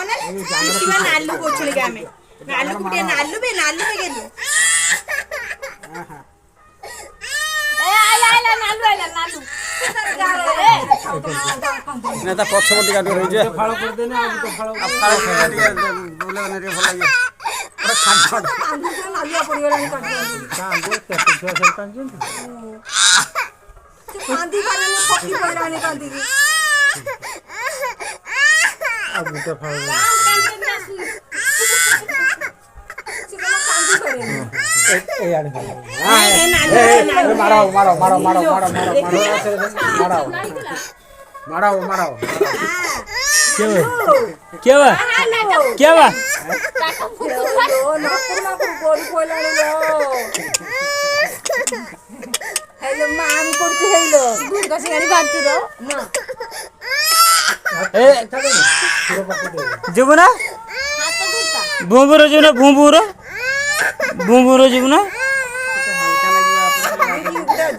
नालू पोछली के हमें नालू कुटे नालू में गेली ए आइला नालू नालू ना ता पछपटी काट रही जे फळ कर देने अब तो फळ फळ के बोले ने रे भल लागे अरे खान खान नालू पड़ी वाला काट का दे ते पिछवा से कांजन कांदी वाला ने पक्की पड़ा ने कांदी की अब तो फळ ए यार मारो मारो मारो मारो मारो मारो मारो मारो क्या हुआ क्या हुआ हेलो माम करते हेलो दूध का सिंगारी बांटती रो ए जीवना भूंबुरो जीवना भूंबुरो जीवना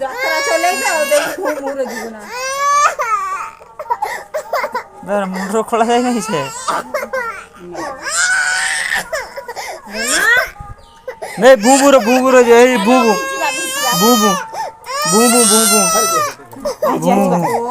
যাত্রা চলে যাও দেখো মুরে দিব না বের মুন্ডো খোলা যায় নাই সে নে ভুবুরো যে এই বুবু বুবু বুবু বুবু বুবু